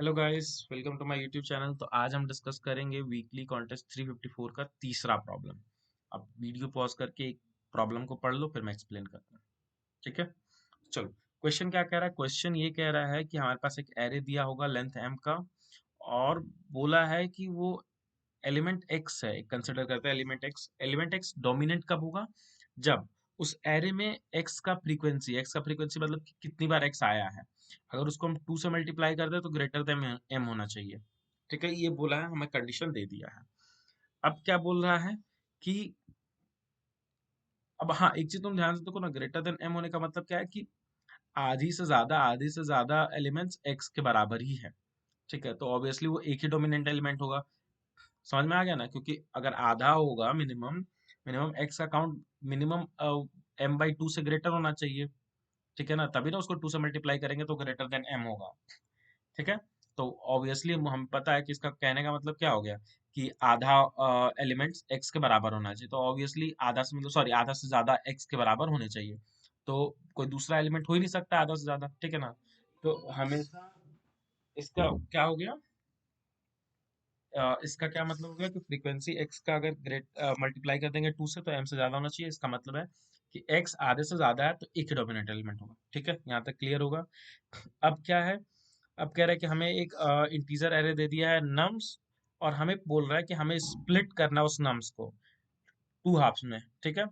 Hello guys, welcome to my YouTube channel. तो आज हम डिस्कस करेंगे वीकली कॉन्टेस्ट 354 का तीसरा प्रॉब्लम। अब वीडियो पॉज करके एक प्रॉब्लम को पढ़ लो, फिर मैं एक्सप्लेन करता हूँ। ठीक है, चलो। क्वेश्चन क्या कह रहा है? क्वेश्चन ये कह रहा है कि हमारे पास एक एरे दिया होगा लेंथ m का, और बोला है कि वो एलिमेंट x है। कंसिडर करते हैं एलिमेंट x डोमिनेंट कब होगा? जब उस एरे में x का फ्रीक्वेंसी मतलब कि कितनी बार x आया है, अगर उसको हम 2 से मल्टीप्लाई कर दे तो ग्रेटर देन m होना चाहिए। ठीक है, ये बोला है, हमें कंडीशन दे दिया है। अब क्या बोल रहा है कि अब हाँ, एक चीज तुम ध्यान से देखो ना, ग्रेटर देन m होने का मतलब क्या है कि आधी से ज्यादा एलिमेंट्स x के बराबर ही है। ठीक है, तो ऑब्वियसली वो एक ही डोमिनेंट एलिमेंट होगा। समझ में आ गया ना? क्योंकि अगर आधा होगा मिनिमम, मिनिमम एक्स का काउंट मिनिमम m/2 से ग्रेटर होना चाहिए। ठीक है ना? तभी ना उसको 2 से मल्टीप्लाई करेंगे तो ग्रेटर देन m होगा। ठीक है, तो ऑब्वियसली हम पता है कि इसका कहने का मतलब क्या हो गया कि आधा एलिमेंट्स x के बराबर होना चाहिए। तो ऑब्वियसली आधा से मतलब सॉरी आधा से ज्यादा x के बराबर होने चाहिए। तो कोई दूसरा एलिमेंट हो ही नहीं सकता आधा से ज्यादा। ठीक है ना? तो हमेशा इसका क्या हो गया, इसका क्या मतलब हो गया कि फ्रीक्वेंसी x का अगर ग्रेट मल्टीप्लाई कर देंगे 2 से तो m से ज्यादा होना चाहिए। इसका मतलब है कि x आधे से ज्यादा है तो एक ही डोमिनेंट एलिमेंट होगा। ठीक है, यहाँ तक क्लियर होगा? अब क्या है, अब कह रहा है कि हमें एक इंटीजर एरे दे दिया है नम्स, और हमें बोल रहा है कि हमें स्प्लिट करना है उस नम्स को 2 हाफ्स में। ठीक है,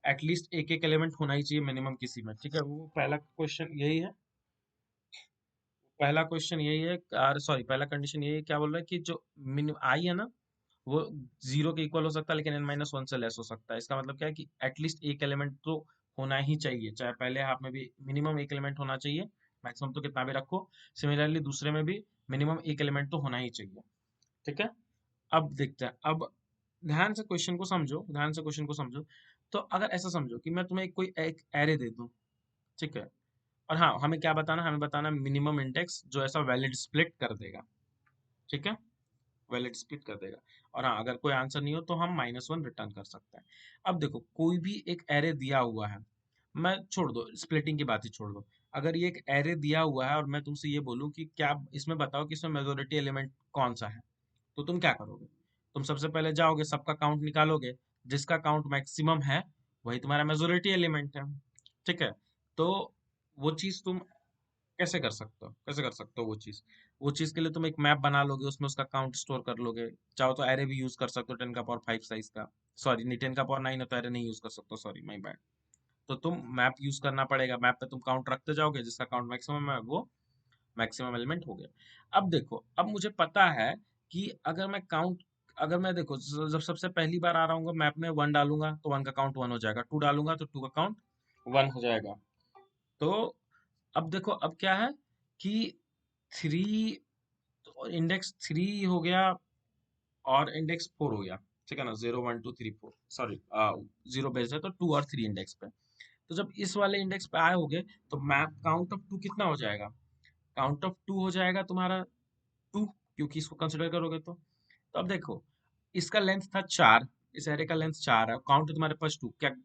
एटलीस्ट एक एक एलिमेंट होना ही चाहिए मिनिमम किसी में। ठीक है, वो पहला क्वेश्चन यही है। पहला क्वेश्चन यही है, सॉरी पहला कंडीशन यही है। क्या बोल रहा है कि जो मिनिमम आई है ना, वो 0 के इक्वल हो सकता है, लेकिन n-1 से लेस हो सकता है। इसका मतलब क्या है कि एटलीस्ट एक एलिमेंट तो होना ही चाहिए, चाहे पहले हाफ में भी मिनिमम एक एलिमेंट होना चाहिए। मैक्सिमम तो कितना भी रखो। सिमिलरली दूसरे में भी मिनिमम एक एलिमेंट तो होना ही चाहिए। ठीक है, अब देखते हैं। अब ध्यान से क्वेश्चन को समझो, ध्यान से क्वेश्चन को समझो। तो अगर ऐसा समझो कि मैं तुम्हें कोई एक एरे दे दूं, ठीक है, और हाँ, हमें क्या बताना, हमें बताना मिनिमम इंडेक्स जो ऐसा वैलिड स्प्लिट कर देगा। ठीक है, वैलिड स्प्लिट कर देगा। और हाँ, अगर कोई आंसर नहीं हो तो हम -1 रिटर्न कर सकते हैं। अब देखो, कोई भी एक एरे दिया हुआ है, मैं छोड़ दो स्प्लिटिंग की बात ही छोड़ दो। अगर ये एक एरे दिया हुआ है और मैं तुमसे ये बोलूं कि क्या इसमें बताओ कि इसमें मेजोरिटी एलिमेंट कौन सा है, तो तुम क्या करोगे? तुम सबसे पहले जाओगे, सबका काउंट निकालोगे, जिसका काउंट मैक्सिमम है वही तुम्हारा मेजोरिटी एलिमेंट है। ठीक है, तो वो चीज तुम कैसे कर सकते हो, कैसे कर सकते हो वो चीज के लिए तुम एक मैप बना लोगे, उसमें उसका काउंट स्टोर कर लोगे। चाहो तो एरे भी यूज कर सकते हो 10 का पावर 5 साइज का। सॉरी नहीं, 10 का पावर 9 है तो एरे नहीं यूज कर सकते, सॉरी माय बैड। तो तुम मैप यूज करना पड़ेगा, मैप पे तुम काउंट रखते जाओगे, जिसका काउंट मैक्सिमम है वो मैक्सिमम एलिमेंट हो गया। अब देखो, अब मुझे पता है कि अगर मैं काउंट, अगर मैं देखो जब सबसे पहली बार आ रहा हूँ मैप में 1 डालूंगा तो 1 का काउंट 1 हो जाएगा, 2 डालूंगा तो 2 का काउंट 1 हो जाएगा। तो अब देखो, अब क्या है कि 3, इंडेक्स 3 हो गया और इंडेक्स 4 हो गया। ठीक है ना? 0 1 2 3 4, सॉरी 0 बेस्ड है तो 2 और 3 इंडेक्स पे। तो जब इस वाले इंडेक्स पे आए होगे तो मैप काउंट ऑफ 2 कितना हो जाएगा? काउंट ऑफ 2 हो जाएगा तुम्हारा 2, क्योंकि इसको कंसिडर करोगे तो अब देखो, इसका लेंथ था 4, इस एरे का लेंथ 4 है, काउंट है तुम्हारे पास 2। क्या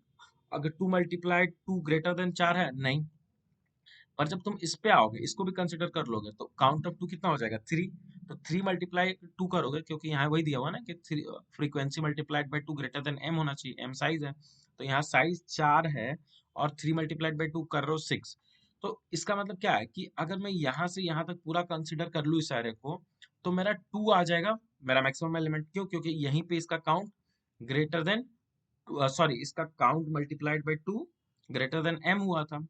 अगर 2 मल्टीप्लाइड 2 ग्रेटर देन 4 है? नहीं। पर जब तुम इस पे आओगे, इसको भी कंसिडर कर लोगे, तो काउंट ऑफ 2 कितना हो जाएगा? 3। तो 3 मल्टीप्लाई 2 करोगे, क्योंकि यहाँ वही दिया हुआ ना कि frequency multiplied by 2 greater then m होना चाहिए, m साइज है। तो यहाँ साइज 4 है और 3 मल्टीप्लाइड बाई 2 कर रहे हो 6। तो इसका मतलब क्या है कि अगर मैं यहाँ से यहाँ तक पूरा कंसिडर कर लूँ इस एरे को, तो मेरा 2 आ जाएगा, मेरा मैक्सिमम एलिमेंट। क्यों? क्योंकि यहीं पे इसका काउंट ग्रेटर देन, सॉरी इसका count multiplied by 2 greater then m हुआ था।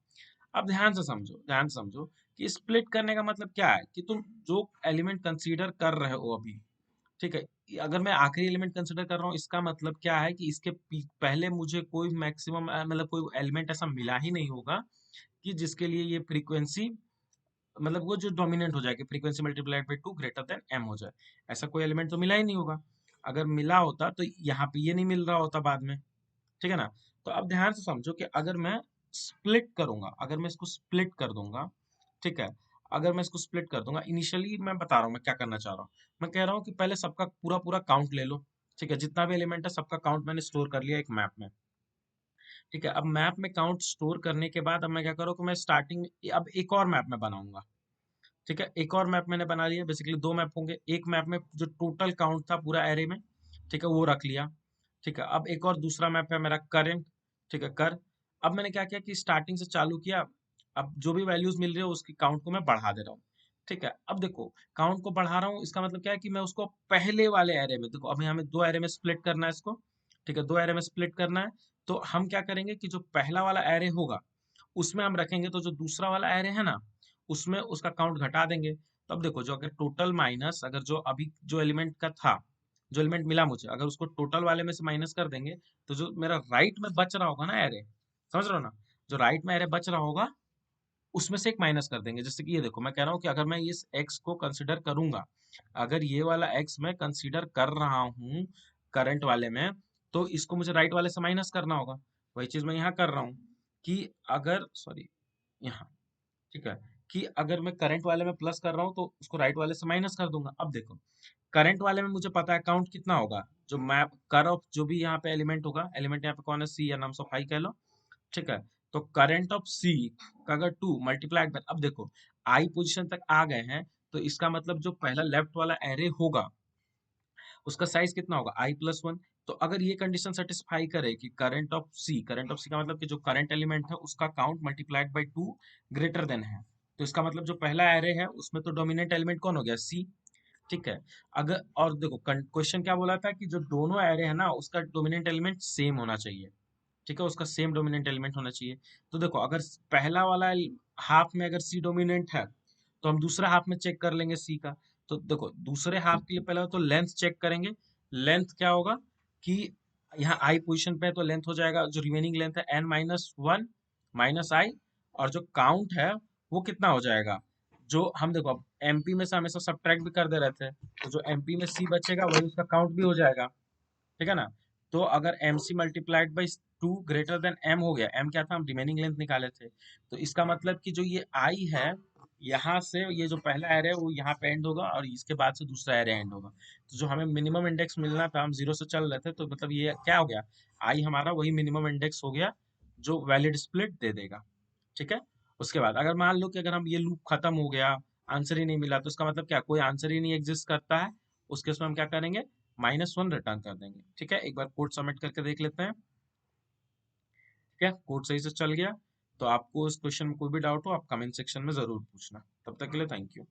अब ध्यान से समझो, ध्यान से समझो कि स्प्लिट करने का मतलब क्या है कि तुम जो एलिमेंट कंसीडर कर रहे हो अभी, ठीक है, अगर मैं आखिरी एलिमेंट कंसीडर कर रहा हूँ, इसका मतलब क्या है कि इसके पहले मुझे कोई मैक्सिमम मतलब कोई एलिमेंट ऐसा मिला ही नहीं होगा कि जिसके लिए ये फ्रीक्वेंसी, मतलब वो जो डोमिनेंट हो जाए कि frequency multiplied by 2 greater then m हो जाए। ऐसा कोई एलिमेंट तो मिला ही नहीं होगा। अगर मिला होता तो यहाँ पे ये नहीं मिल रहा होता बाद में। ठीक है ना? तो अब ध्यान से समझो कि अगर मैं स्प्लिट करूंगा, अगर मैं इसको स्प्लिट कर दूंगा, ठीक है, अगर मैं इसको स्प्लिट कर दूंगा, इनिशियली मैं बता रहा हूँ मैं क्या करना चाह रहा हूँ। मैं कह रहा हूँ कि पहले सबका पूरा पूरा काउंट ले लो। ठीक है, जितना भी एलिमेंट है सबका काउंट मैंने स्टोर कर लिया एक मैप में। ठीक है, अब मैप में काउंट स्टोर करने के बाद अब मैं क्या करूँ कि मैं स्टार्टिंग में अब एक और मैप में बनाऊंगा। ठीक है, एक और मैप मैंने बना लिया, बेसिकली दो मैप होंगे, एक मैप में जो टोटल काउंट था पूरा एरे में, ठीक है, वो रख लिया। ठीक है, अब एक और दूसरा मैप है मेरा करेंट, ठीक है, कर। अब मैंने क्या किया कि स्टार्टिंग से चालू किया, अब जो भी वैल्यूज मिल रही है उसकी काउंट को मैं बढ़ा दे रहा हूँ। ठीक है, अब देखो काउंट को बढ़ा रहा हूँ, इसका मतलब क्या है कि मैं उसको पहले वाले एरे में, देखो अभी हमें दो एरे में स्प्लिट करना है इसको। ठीक है, दो एरे में स्प्लिट करना है, तो हम क्या करेंगे कि जो पहला वाला एरे होगा उसमें हम रखेंगे, तो जो दूसरा वाला एरे है ना उसमें उसका काउंट घटा देंगे। तो अब देखो, जो अगर टोटल माइनस, अगर जो अभी जो एलिमेंट का था, जो एलिमेंट मिला मुझे, अगर उसको टोटल वाले में से माइनस कर देंगे, तो जो मेरा राइट में बच रहा होगा ना एरे, समझ रहे हो ना, जो राइट में एरे बच रहा होगा उसमें से एक माइनस कर देंगे। जैसे कि ये देखो, मैं कह रहा हूँ कि अगर मैं इस एक्स को कंसिडर करूंगा, अगर ये वाला एक्स मैं कंसिडर कर रहा हूँ करंट वाले में, तो इसको मुझे राइट वाले से माइनस करना होगा। वही चीज मैं यहाँ कर रहा हूँ कि अगर, सॉरी, यहाँ, ठीक है, कि अगर मैं करंट वाले में प्लस कर रहा हूँ तो उसको राइट वाले से माइनस कर दूंगा। अब देखो, करंट वाले में मुझे पता है काउंट कितना होगा, जो मैप कर ऑफ जो भी यहाँ पे एलिमेंट होगा, एलिमेंट यहाँ पे कौन है, सी या नाम ऑफ आई कह लो। ठीक है, तो करंट ऑफ सी का अगर 2 मल्टीप्लाइड बाय, अब देखो आई पोजीशन तक आ गए हैं, तो इसका मतलब जो पहला लेफ्ट वाला एरे होगा उसका साइज कितना होगा, आई प्लस वन। तो अगर ये कंडीशन सेटिस्फाई करे कि करंट ऑफ सी का मतलब कि जो करंट एलिमेंट है उसका count multiplied by 2 greater then है, तो इसका मतलब जो पहला एरे है उसमें तो डोमिनेंट एलिमेंट कौन हो गया, सी। ठीक है, अगर, और देखो क्वेश्चन क्या बोला था कि जो दोनों एरे है ना उसका डोमिनेंट एलिमेंट सेम होना चाहिए। ठीक है, उसका सेम डोमिनेंट एलिमेंट होना चाहिए। तो देखो, अगर पहला वाला हाफ में अगर सी डोमिनेंट है, तो हम दूसरा हाफ में चेक कर लेंगे सी का। तो देखो, दूसरे हाफ के लिए पहले तो लेंथ चेक करेंगे। लेंथ क्या होगा कि यहाँ आई पोजीशन पे है, तो लेंथ हो जाएगा, जो रिमेनिंग लेंथ है एन माइनस वन माइनस आई, और जो काउंट है वो कितना हो जाएगा, जो हम देखो अब एमपी में से हमेशा सब्ट्रैक्ट भी कर दे रहे थे, तो जो एमपी में सी बचेगा वही उसका काउंट भी हो जाएगा। ठीक है ना, तो अगर M C multiplied by 2 greater than M हो गया, एम क्या था, हम रिमेनिंग लेंथ निकाले थे, तो इसका मतलब कि जो ये आई है, यहाँ से ये जो पहला एरे है वो यहाँ पे एंड होगा और इसके बाद से दूसरा एरे एंड होगा। तो जो हमें मिनिमम इंडेक्स मिलना था, हम जीरो से चल रहे थे, तो मतलब ये क्या हो गया, आई हमारा वही मिनिमम इंडेक्स हो गया जो वैलिड स्प्लिट दे देगा। ठीक है, उसके बाद अगर मान लो कि अगर हम ये लूप खत्म हो गया, आंसर ही नहीं मिला, तो इसका मतलब क्या, कोई आंसर ही नहीं एग्जिस्ट करता है, उसके उसमें हम क्या करेंगे, -1 रिटर्न कर देंगे। ठीक है, एक बार कोड सबमिट करके देख लेते हैं। ठीक है, कोड सही से चल गया। तो आपको इस क्वेश्चन में कोई भी डाउट हो आप कमेंट सेक्शन में जरूर पूछना। तब तक के लिए थैंक यू।